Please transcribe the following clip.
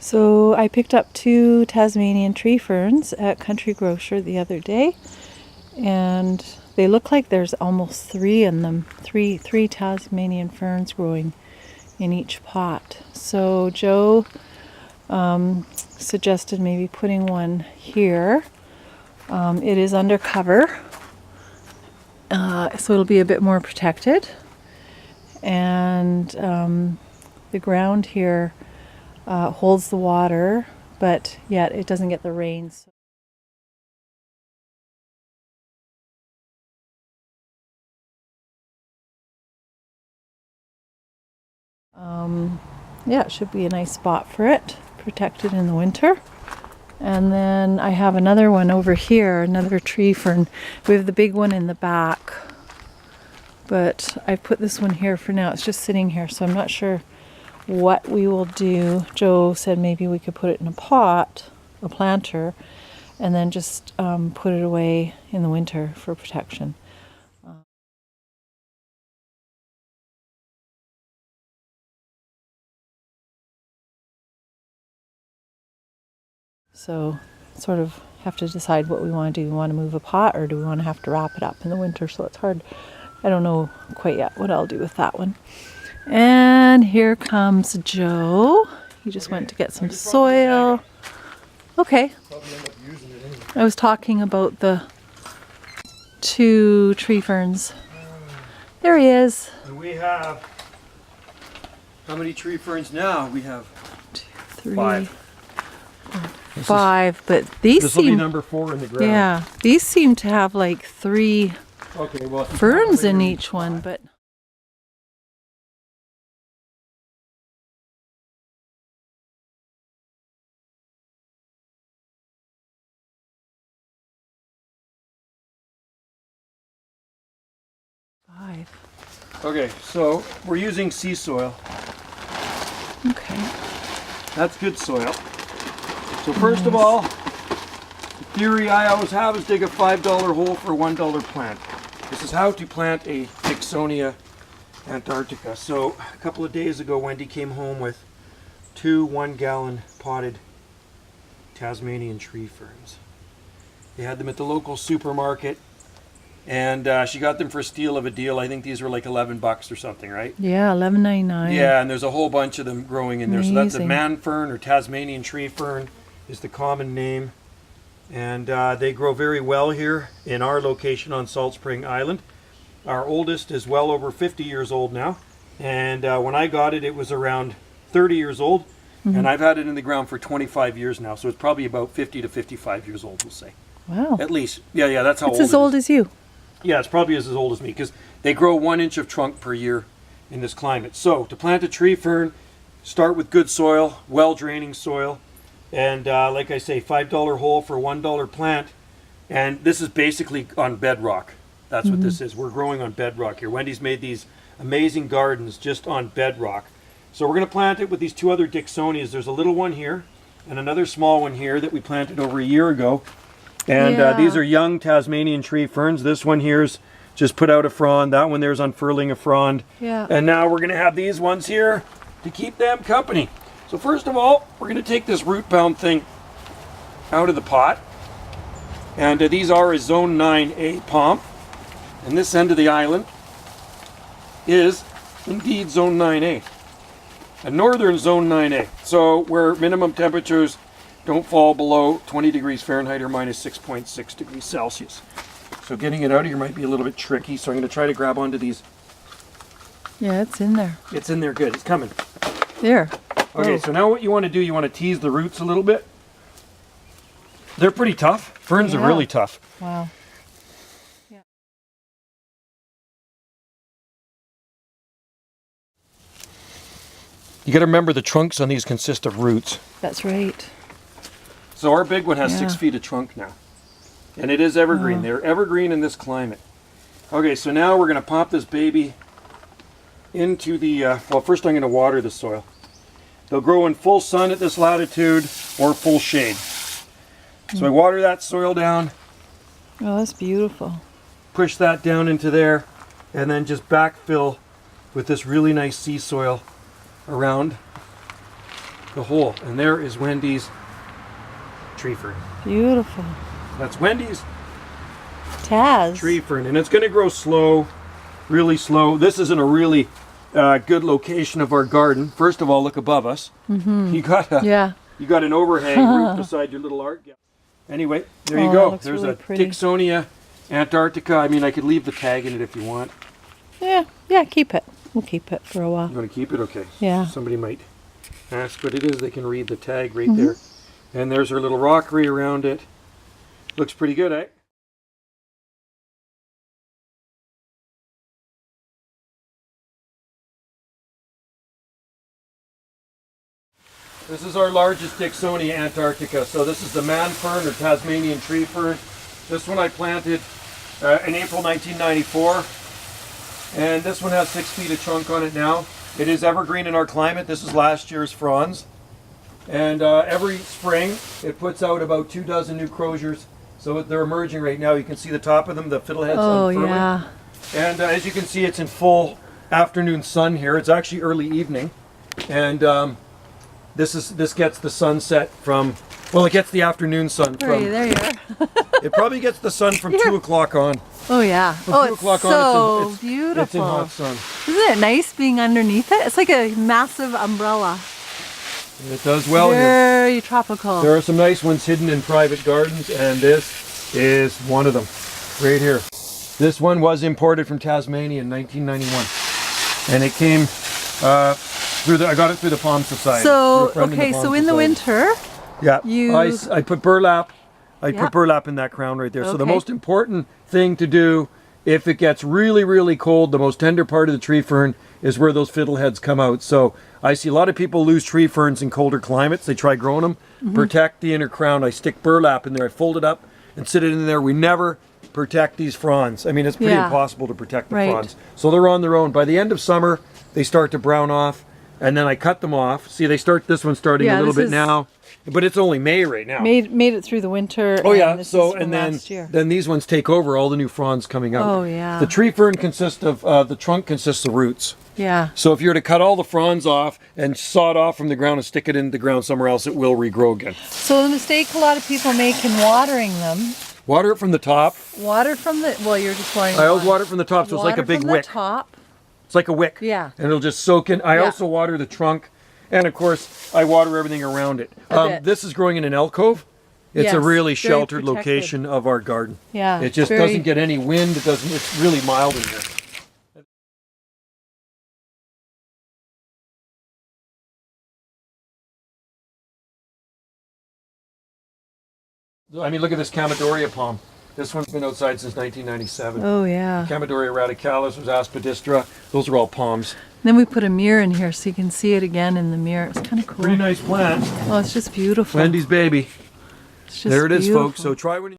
So I picked up 2 Tasmanian tree ferns at Country Grocer the other day, and they look like there's almost 3 in them. Three Tasmanian ferns growing in each pot. So Joe suggested maybe putting one here. It is under cover, so it'll be a bit more protected. And the ground here holds the water, but yet it doesn't get the rains. Yeah, it should be a nice spot for it, protected in the winter. And then I have another one over here, another tree fern. We have the big one in the back, but I put this one here for now. It's just sitting here, so I'm not sure what we will do. Joe said maybe we could put it in a pot, a planter, and then just put it away in the winter for protection. So sort of have to decide what we want to do. We want to move a pot, or do we want to have to wrap it up in the winter? So it's hard. I don't know quite yet what I'll do with that one. And here comes Joe. He just went to get some soil. Okay. I was talking about the 2 tree ferns. There he is. And we have, how many tree ferns now? We have 2, 3, 5. 5, but these This will be seem, number 4 in the ground. yeah, these seem to have like 3 Okay, well, ferns in each one, but Okay, so we're using sea soil. okay. That's good soil. So first of all, the theory I always have is dig a $5 hole for a $1 plant. This is how to plant a Dixonia antarctica. So a couple of days ago, Wendy came home with 2 1-gallon potted Tasmanian tree ferns. They had them at the local supermarket, and she got them for a steal of a deal. I think these were like $11 or something, right? Yeah, $11.99. Yeah, and there's a whole bunch of them growing in there. So that's a Amazing. man fern, or Tasmanian tree fern is the common name. And they grow very well here in our location on Salt Spring Island. Our oldest is well over 50 years old now. And when I got it, it was around 30 years old. Mm-hmm. And I've had it in the ground for 25 years now. So it's probably about 50 to 55 years old, we'll say. Wow. At least. Yeah, that's how It's old as old as you. Yeah, it's probably as old as me, because they grow 1 inch of trunk per year in this climate. So to plant a tree fern, start with good soil, well-draining soil, and like I say, $5 hole for a $1 plant. And this is basically on bedrock. That's what this is. We're growing on bedrock here. Wendy's made these amazing gardens just on bedrock. So we're going to plant it with these 2 other Dixonias. There's a little one here and another small one here that we planted over a year ago. And Yeah. these are young Tasmanian tree ferns. This one here's just put out a frond. That one there's unfurling a frond. Yeah. And now we're going to have these ones here to keep them company. So first of all, we're going to take this root bound thing out of the pot. And these are a Zone 9A palm. And this end of the island is indeed Zone 9A. A northern Zone 9A. So where minimum temperatures don't fall below 20 degrees Fahrenheit or minus 6.6 degrees Celsius. So getting it out of here might be a little bit tricky, so I'm going to try to grab onto these. Yeah, it's in there. It's in there good. It's coming. There. Okay, Oh. so now what you want to do, you want to tease the roots a little bit. They're pretty tough. Ferns are Yeah. really tough. Wow. Yeah. You got to remember the trunks on these consist of roots. That's right. So our big one has Yeah. 6 feet of trunk now. And it is evergreen. Wow. They're evergreen in this climate. Okay, so now we're going to pop this baby into the, well, first I'm going to water the soil. They'll grow in full sun at this latitude or full shade. So I water that soil down, Oh, that's beautiful. push that down into there, and then just backfill with this really nice sea soil around. the hole. And there is Wendy's tree fern. Beautiful. That's Wendy's Taz. tree fern, and it's going to grow slow, really slow. This is in a really good location of our garden. First of all, look above us. You got an overhang roof beside your little art gallery. Anyway, there you go. There's really a pretty. Dixonia Antarctica. I mean, I could leave the tag in it if you want. Yeah, keep it. We'll keep it for a while. You want to keep it? Okay. Yeah. Somebody might ask what it is. They can read the tag right there. And there's our little rockery around it. Looks pretty good, eh? This is our largest Dixonia Antarctica. So this is the man fern or Tasmanian tree fern. This one I planted in April 1994. And this one has 6 feet of trunk on it now. It is evergreen in our climate. This is last year's fronds. And every spring it puts out about 2 dozen new croziers. So they're emerging right now. You can see the top of them, the fiddleheads unfurling. Yeah. And as you can see, it's in full afternoon sun here. It's actually early evening. And this gets the sunset from, well, it gets the afternoon sun from. There you are. It probably gets the sun from 2 o'clock on. Oh yeah. From 2 it's o'clock so on, it's beautiful. in hot sun. Isn't it nice being underneath it? It's like a massive umbrella. It does well here. Very tropical. There are some nice ones hidden in private gardens, and this is one of them, right here. This one was imported from Tasmania in 1991, and it came I got it through the Palm Society. So okay, so in the winter, yeah, I put burlap. I put burlap in that crown right there. So the Okay. most important thing to do if it gets really, really cold, the most tender part of the tree fern is where those fiddleheads come out. So I see a lot of people lose tree ferns in colder climates. They try growing them. Protect the inner crown. I stick burlap in there. I fold it up and sit it in there. We never protect these fronds. I mean, it's pretty impossible to protect the fronds. So they're on their own. By the end of summer, they start to brown off. And then I cut them off. See, this one's starting a little bit now. But it's only May right now. made it through the winter. Oh yeah, this so is from and then last year. then these ones take over all the new fronds coming out. Oh yeah. The tree fern consists of the trunk consists of roots. Yeah. So if you were to cut all the fronds off and saw it off from the ground and stick it in the ground somewhere else, it will regrow again. So the mistake a lot of people make in watering them. Water it from the top. Water from the you're just watering. I always water it from the top, so it's like a big from wick. The top. It's like a wick. Yeah. And it'll just soak in. I also water the trunk, and of course I water everything around it. This is growing in an alcove. It's a really sheltered location of our garden. Yeah. It just doesn't get any wind. It doesn't. It's really mild in here. I mean, look at this Camadoria palm. This one's been outside since 1997. Oh yeah. Camadoria radicalis was aspidistra. Those are all palms. Then we put a mirror in here so you can see it again in the mirror. It's kind of cool. Pretty nice plant. Oh, it's just beautiful. Wendy's baby. It's just There it is, beautiful. folks. So try when you